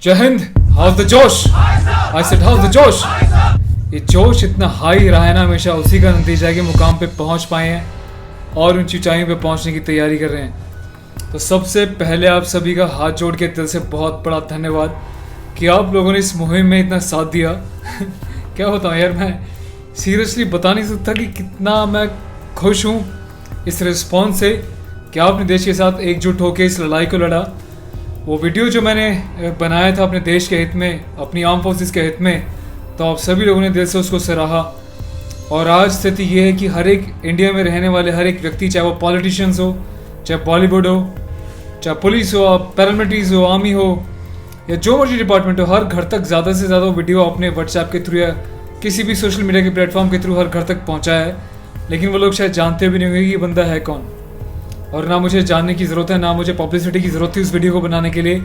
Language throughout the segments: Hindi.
जय हिंद। हाउस द जोश? आई सेड हाउस द जोश? ये जोश इतना हाई रहा है ना हमेशा, उसी का नतीजा है कि मुकाम पे पहुंच पाए हैं और उन ऊंचाइयों पे पहुंचने की तैयारी कर रहे हैं। तो सबसे पहले आप सभी का हाथ जोड़ के दिल से बहुत बड़ा धन्यवाद कि आप लोगों ने इस मुहिम में इतना साथ दिया। क्या बताऊँ यार, मैं सीरियसली बता नहीं सकता कि कितना मैं खुश हूँ इस रिस्पॉन्स से कि आपने देश के साथ एकजुट होकर इस लड़ाई को लड़ा। वो वीडियो जो मैंने बनाया था अपने देश के हित में, अपनी आर्म फोर्सेस के हित में, तो आप सभी लोगों ने दिल से उसको सराहा। और आज स्थिति ये है कि हर एक इंडिया में रहने वाले हर एक व्यक्ति, चाहे वो पॉलिटिशियंस हो, चाहे बॉलीवुड हो, चाहे पुलिस हो, पैरामिलिट्रीज हो, आर्मी हो, या जो मर्जी डिपार्टमेंट हो, हर घर तक ज़्यादा से ज़्यादा वीडियो अपने व्हाट्सएप के थ्रू या किसी भी सोशल मीडिया के प्लेटफॉर्म के थ्रू हर घर तक पहुँचाया है। लेकिन वो लोग शायद जानते भी नहीं होंगे कि ये बंदा है कौन, और ना मुझे जानने की ज़रूरत है, ना मुझे पब्लिसिटी की ज़रूरत थी उस वीडियो को बनाने के लिए।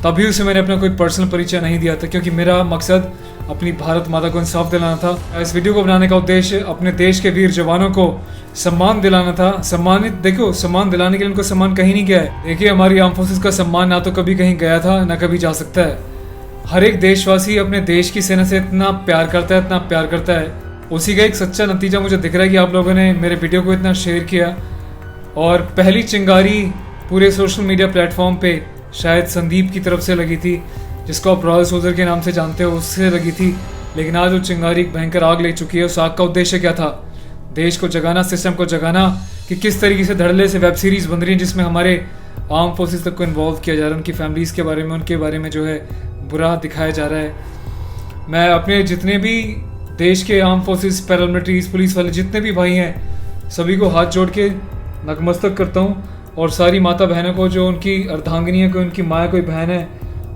तभी उसे मैंने अपना कोई पर्सनल परिचय नहीं दिया था, क्योंकि मेरा मकसद अपनी भारत माता को इंसाफ दिलाना था। इस वीडियो को बनाने का उद्देश्य अपने देश के वीर जवानों को सम्मान दिलाना था। सम्मान दिलाने के लिए उनको सम्मान कहीं नहीं गया है। देखिए, हमारी आर्म फोर्सेस का सम्मान ना तो कभी कहीं गया था, ना कभी जा सकता है। हर एक देशवासी अपने देश की सेना से इतना प्यार करता है, उसी का एक सच्चा नतीजा मुझे दिख रहा है कि आप लोगों ने मेरे वीडियो को इतना शेयर किया। और पहली चिंगारी पूरे सोशल मीडिया प्लेटफॉर्म पे शायद संदीप की तरफ से लगी थी, जिसको आप रॉयल सोल्जर के नाम से जानते हो, उससे लगी थी। लेकिन आज वो चिंगारी एक भयंकर आग ले चुकी है। उस आग का उद्देश्य क्या था? देश को जगाना, सिस्टम को जगाना, कि किस तरीके से धड़ल्ले से वेब सीरीज़ बन रही है जिसमें हमारे आर्म फोर्सेस तक को इन्वॉल्व किया जा रहा है, उनकी फैमिलीज़ के बारे में, उनके बारे में जो है बुरा दिखाया जा रहा है। मैं अपने जितने भी देश के आर्म फोर्सेस, पैरामिलिट्रीज, पुलिस वाले जितने भी भाई हैं, सभी को हाथ जोड़ के नतमस्तक करता हूँ। और सारी माता बहनों को, जो उनकी अर्धांगिनी है, कोई उनकी माँ, कोई बहन है,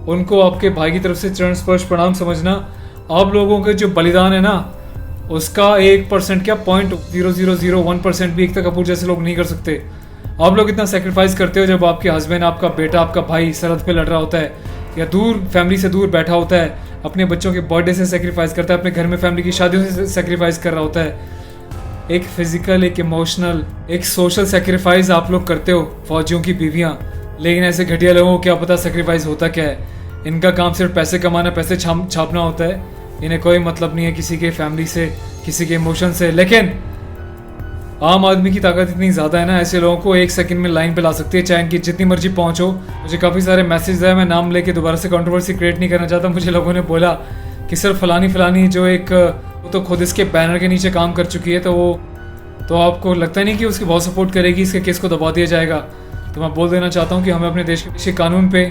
उनको आपके भाई की तरफ से चरण स्पर्श प्रणाम समझना। आप लोगों के जो बलिदान है ना, उसका 1% क्या 0.0001% भी एकता कपूर जैसे लोग नहीं कर सकते। आप लोग इतना सेक्रीफाइस करते हो जब आपके हस्बैंड, आपका बेटा, आपका भाई सरहद पे लड़ रहा होता है, या दूर फैमिली से दूर बैठा होता है, अपने बच्चों के बर्थडे से सेक्रीफाइस करता है, अपने घर में फैमिली की शादियों से सेक्रीफाइस कर रहा होता है। एक फिजिकल, एक इमोशनल, एक सोशल सेक्रीफाइस आप लोग करते हो, फौजियों की बीवियां। लेकिन ऐसे घटिया लोगों को क्या पता सेक्रीफाइस होता क्या है। इनका काम सिर्फ पैसे कमाना, पैसे छापना होता है। इन्हें कोई मतलब नहीं है किसी के फैमिली से, किसी के इमोशन से। लेकिन आम आदमी की ताकत इतनी ज़्यादा है ना, ऐसे लोगों को 1 सेकंड में लाइन पे ला सकती है, चाहे इनकी जितनी मर्जी पहुँचो। मुझे काफ़ी सारे मैसेज आए, मैं नाम लेके दोबारा से कंट्रोवर्सी क्रिएट नहीं करना चाहता। मुझे लोगों ने बोला कि सर फलानी जो एक, वो तो खुद इसके बैनर के नीचे काम कर चुकी है, तो आपको लगता नहीं कि उसकी बहुत सपोर्ट करेगी, इसके केस को दबा दिया जाएगा। तो मैं बोल देना चाहता हूँ कि हमें अपने देश के कानून पे,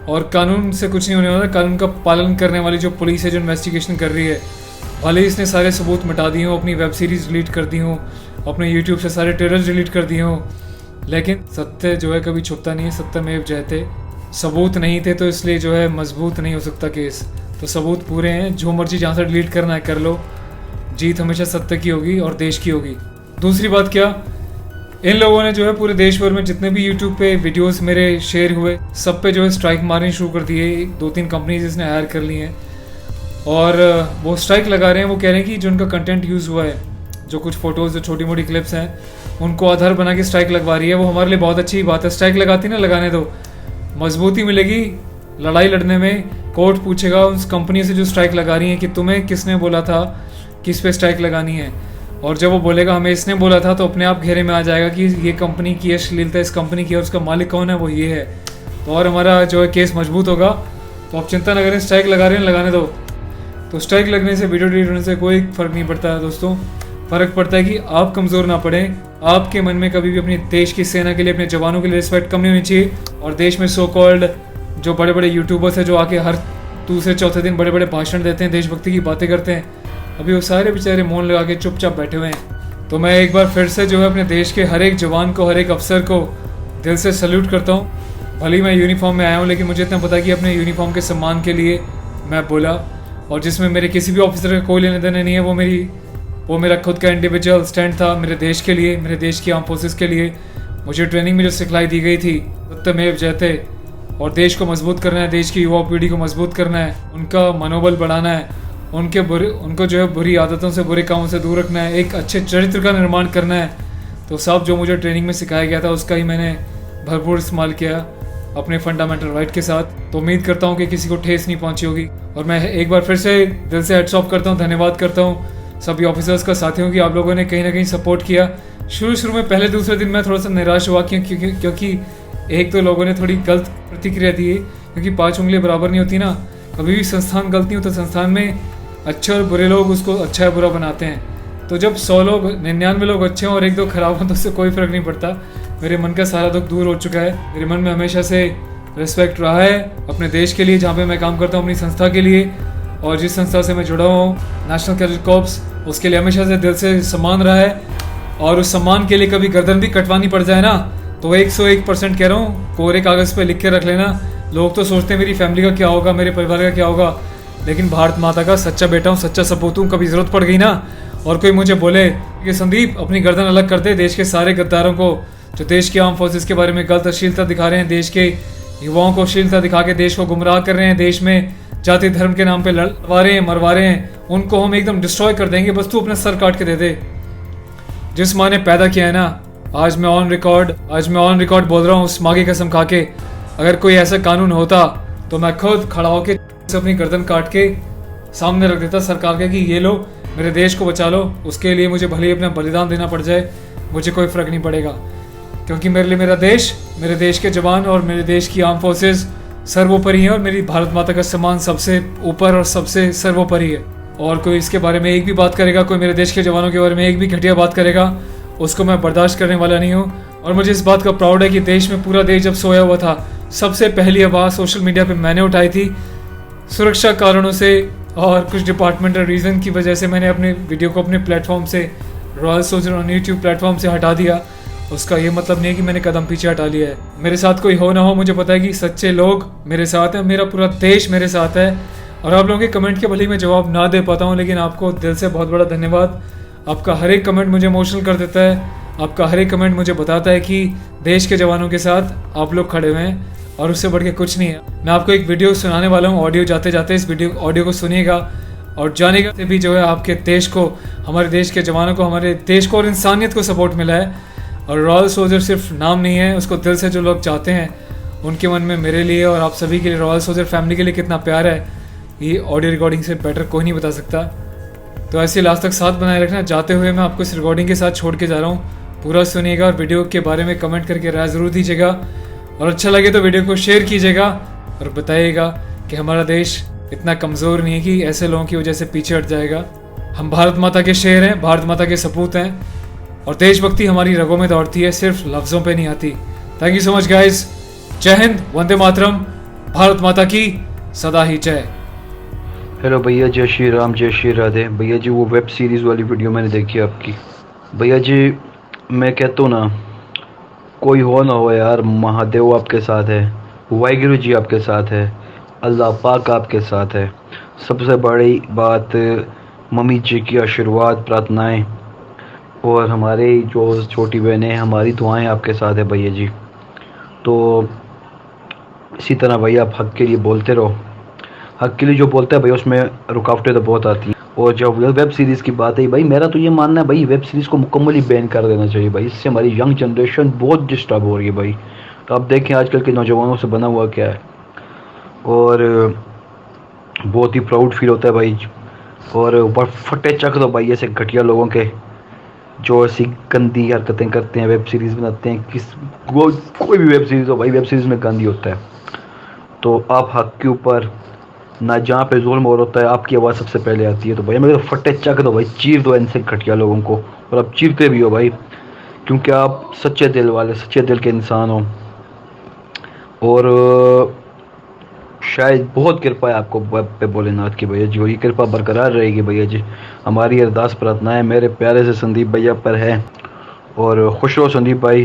और कानून से कुछ नहीं होने वाला। कानून का पालन करने वाली जो पुलिस है, जो इन्वेस्टिगेशन कर रही है, भले ही इसने सारे सबूत मिटा दिए हों, अपनी वेब सीरीज़ डिलीट कर दी हों, अपने यूट्यूब से सारे ट्रेलर्स डिलीट कर दिए हों, लेकिन सत्य जो है कभी छुपता नहीं है। सत्यमेव जयते। सबूत नहीं थे तो इसलिए जो है मजबूत नहीं हो सकता केस। तो सबूत पूरे हैं, जो मर्जी जहाँ से डिलीट करना है कर लो। जीत हमेशा सत्य की होगी और देश की होगी। दूसरी बात क्या, इन लोगों ने जो है पूरे देश भर में जितने भी यूट्यूब पे वीडियोस मेरे शेयर हुए, सब पे जो है स्ट्राइक मारनी शुरू कर दी है। 2-3 कंपनीज इसने हायर कर ली हैं और वो स्ट्राइक लगा रहे हैं। वो कह रहे हैं कि जो उनका कंटेंट यूज़ हुआ है, जो कुछ फ़ोटोज़, जो छोटी मोटी क्लिप्स हैं, उनको आधार बना के स्ट्राइक लगवा रही है। वो हमारे लिए बहुत अच्छी बात है। स्ट्राइक लगाती ना, लगाने दो, मजबूती मिलेगी लड़ाई लड़ने में। कोर्ट पूछेगा उस कंपनी से जो स्ट्राइक लगा रही है कि तुम्हें किसने बोला था किस पे स्ट्राइक लगानी है। और जब वो बोलेगा हमें इसने बोला था, तो अपने आप घेरे में आ जाएगा कि ये कंपनी की अश्लीलता, इस कंपनी की, और उसका मालिक कौन है, वो ये है। तो और हमारा जो है केस मजबूत होगा। तो आप चिंता न करें, स्ट्राइक लगा रहे हैं, लगाने दो। तो स्ट्राइक लगने से, वीडियो डिलीट होने से कोई फ़र्क नहीं पड़ता है दोस्तों। फ़र्क पड़ता है कि आप कमज़ोर ना पड़ें। आपके मन में कभी भी अपने देश की सेना के लिए, अपने जवानों के लिए रिस्पेक्ट कम नहीं होनी चाहिए। और देश में सो कॉल्ड जो बड़े बड़े यूट्यूबर्स हैं, जो आके हर दूसरे चौथे दिन बड़े बड़े भाषण देते हैं, देशभक्ति की बातें करते हैं, अभी वो सारे बेचारे मौन लगा के चुपचाप बैठे हुए हैं। तो मैं एक बार फिर से जो है अपने देश के हर एक जवान को, हर एक अफसर को दिल से सल्यूट करता हूँ। भले ही मैं यूनिफॉर्म में आया हूँ, लेकिन मुझे इतना पता है कि अपने यूनिफॉर्म के सम्मान के लिए मैं बोला, और जिसमें मेरे किसी भी ऑफिसर का कोई लेने देने नहीं है। वो मेरा खुद का इंडिविजुअल स्टैंड था मेरे देश के लिए, मेरे देश की आर्म फोर्सेस के लिए। मुझे ट्रेनिंग में जो सिखलाई दी गई थी, सत्यमेव जयते। और देश को मजबूत करना है, देश की युवा पीढ़ी को मजबूत करना है, उनका मनोबल बढ़ाना है, उनको जो है बुरी आदतों से, बुरे कामों से दूर रखना है, एक अच्छे चरित्र का निर्माण करना है। तो सब जो मुझे ट्रेनिंग में सिखाया गया था, उसका ही मैंने भरपूर इस्तेमाल किया। अपने फंडामेंटल राइट के साथ। तो उम्मीद करता हूँ कि किसी को ठेस नहीं पहुंची होगी। और मैं एक बार फिर से दिल से हेड्स ऑफ करता हूँ, धन्यवाद करता हूँ सभी ऑफिसर्स का, साथियों की। आप लोगों ने कहीं ना कहीं सपोर्ट किया। शुरू में पहले दूसरे दिन मैं थोड़ा सा निराश हुआ क्योंकि एक दो लोगों ने थोड़ी गलत प्रतिक्रिया दी, क्योंकि 5 उंगलियां बराबर नहीं होती ना। कभी भी संस्थान गलत नहीं होता, संस्थान में अच्छे और बुरे लोग उसको अच्छा या बुरा बनाते हैं। तो जब 100 लोग 99 लोग अच्छे हों और 1-2 खराब हों तो उससे कोई फ़र्क नहीं पड़ता। मेरे मन का सारा दुख दूर हो चुका है। मेरे मन में हमेशा से रिस्पेक्ट रहा है अपने देश के लिए, जहाँ पे मैं काम करता हूँ, अपनी संस्था के लिए। और जिस संस्था से मैं जुड़ा हुआ हूँ, नेशनल कैडेट कॉर्प्स, उसके लिए हमेशा से दिल से सम्मान रहा है। और उस सम्मान के लिए कभी गर्दन भी कटवानी पड़ जाए ना, तो 101% कह रहा हूँ, कोरे कागज़ पे लिख के रख लेना। लोग तो सोचते हैं मेरी फैमिली का क्या होगा, मेरे परिवार का क्या होगा, लेकिन भारत माता का सच्चा बेटा हूँ, सच्चा सपूत हूँ। कभी ज़रूरत पड़ गई ना और कोई मुझे बोले कि संदीप अपनी गर्दन अलग कर दे देश के सारे गद्दारों को जो देश के आर्म फोर्सेस के बारे में गलत अश्लीलता दिखा रहे हैं, देश के युवाओं को अश्लीलता दिखा के देश को गुमराह कर रहे हैं, देश में जाति धर्म के नाम पे लड़वा रहे हैं, मरवा रहे हैं, उनको हम एकदम डिस्ट्रॉय कर देंगे। बस तू अपना सर काट के दे दे। जिस माँ ने पैदा किया है ना, आज मैं ऑन रिकॉर्ड बोल रहा हूँ उस माँ की कसम खा के, अगर कोई ऐसा कानून होता तो मैं खुद खड़ा होकर अपनी गर्दन काट के सामने रख देता सरकार के कि ये लो मेरे देश को बचा लो। उसके लिए मुझे भले ही अपना बलिदान देना पड़ जाए, मुझे कोई फ़र्क नहीं पड़ेगा, क्योंकि मेरे लिए मेरा देश, मेरे देश के जवान और मेरे देश की आर्म फोर्सेस सर्वोपरि हैं और मेरी भारत माता का सम्मान सबसे ऊपर और सबसे सर्वोपरि है। और कोई इसके बारे में एक भी बात करेगा, कोई मेरे देश के जवानों के बारे में एक भी घटिया बात करेगा, उसको मैं बर्दाश्त करने वाला नहीं हूँ। और मुझे इस बात का प्राउड है कि देश में पूरा देश जब सोया हुआ था, सबसे पहली आवाज़ सोशल मीडिया पे मैंने उठाई थी। सुरक्षा कारणों से और कुछ डिपार्टमेंटल रीज़न की वजह से मैंने अपने वीडियो को अपने प्लेटफॉर्म से, royal soldier on YouTube platform से हटा दिया। उसका ये मतलब नहीं है कि मैंने कदम पीछे हटा लिया है। मेरे साथ कोई हो ना हो, मुझे पता है कि सच्चे लोग मेरे साथ हैं, मेरा पूरा देश मेरे साथ है। और आप लोगों के कमेंट के भले मैं जवाब ना दे पाता हूँ, लेकिन आपको दिल से बहुत बड़ा धन्यवाद। आपका हर एक कमेंट मुझे इमोशनल कर देता है। आपका हर एक कमेंट मुझे बताता है कि देश के जवानों के साथ आप लोग खड़े हुए हैं, और उससे बढ़ के कुछ नहीं है। मैं आपको एक वीडियो सुनाने वाला हूँ, ऑडियो जाते जाते इस ऑडियो को सुनिएगा और जानिएगा से भी जो है आपके देश को, हमारे देश के जवानों को, हमारे देश को और इंसानियत को सपोर्ट मिला है। और रॉयल सोल्जर सिर्फ नाम नहीं है, उसको दिल से जो लोग चाहते हैं उनके मन में मेरे लिए और आप सभी के लिए, रॉयल सोल्जर फैमिली के लिए कितना प्यार है, ये ऑडियो रिकॉर्डिंग से बेटर कोई नहीं बता सकता। तो ऐसे लास्ट तक साथ बनाए रखना। जाते हुए मैं आपको इस रिकॉर्डिंग के साथ छोड़ के जा रहा हूँ, पूरा सुनिएगा और वीडियो के बारे में कमेंट करके राय ज़रूर दीजिएगा। और अच्छा लगे तो वीडियो को शेयर कीजिएगा और बताइएगा कि हमारा देश इतना कमज़ोर नहीं है कि ऐसे लोगों की वजह से पीछे हट जाएगा। हम भारत माता के शेर हैं, भारत माता के सपूत हैं, और देशभक्ति हमारी रगों में दौड़ती है, सिर्फ लफ्ज़ों पे नहीं आती। Thank you so much guys. जय हिंद, वंदे मातरम, भारत माता की सदा ही जय। हेलो भैया, जय श्री राम, जय श्री राधे। भैया जी वो वेब सीरीज़ वाली वीडियो मैंने देखी आपकी। भैया जी मैं कहता हूँ ना, कोई हो ना हो यार, महादेव आपके साथ है, वाहिगुरु जी आपके साथ है, अल्लाह पाक आपके साथ है। सबसे बड़ी बात मम्मी जी की आशीर्वाद, प्रार्थनाएं, और हमारे जो छोटी बहनें, हमारी दुआएं आपके साथ है भैया जी। तो इसी तरह भैया आप हक के लिए बोलते रहो। हक के लिए जो बोलता है भैया उसमें रुकावटें तो बहुत आती हैं। और जब वेब सीरीज़ की बात है भाई, मेरा तो ये मानना है भाई, वेब सीरीज़ को मुकम्मल ही बैन कर देना चाहिए भाई। इससे हमारी यंग जनरेशन बहुत डिस्टर्ब हो रही है भाई। तो आप देखें आजकल के नौजवानों से बना हुआ क्या है, और बहुत ही प्राउड फील होता है भाई। और ऊपर फटे चक दो भाई ऐसे घटिया लोगों के, जो ऐसी गंदी हरकतें करते हैं, वेब सीरीज़ बनाते हैं। कोई भी वेब सीरीज़ हो भाई, वेब सीरीज़ में गंदी होता है। तो आप हक के ऊपर ना, जहाँ पे जुल्म और होता है आपकी आवाज़ सबसे पहले आती है। तो भाई मेरे फटे चक दो भाई, चीर दो इनसे घटिया लोगों को, और आप चीरते भी हो भाई, क्योंकि आप सच्चे दिल वाले, सच्चे दिल के इंसान हो। और शायद बहुत कृपा है आपको पे भोलेनाथ की भैया जी, ये कृपा बरकरार रहेगी भैया जी। हमारी अरदास प्रार्थनाएं मेरे प्यारे से संदीप भैया पर है। और खुश रहो संदीप भाई।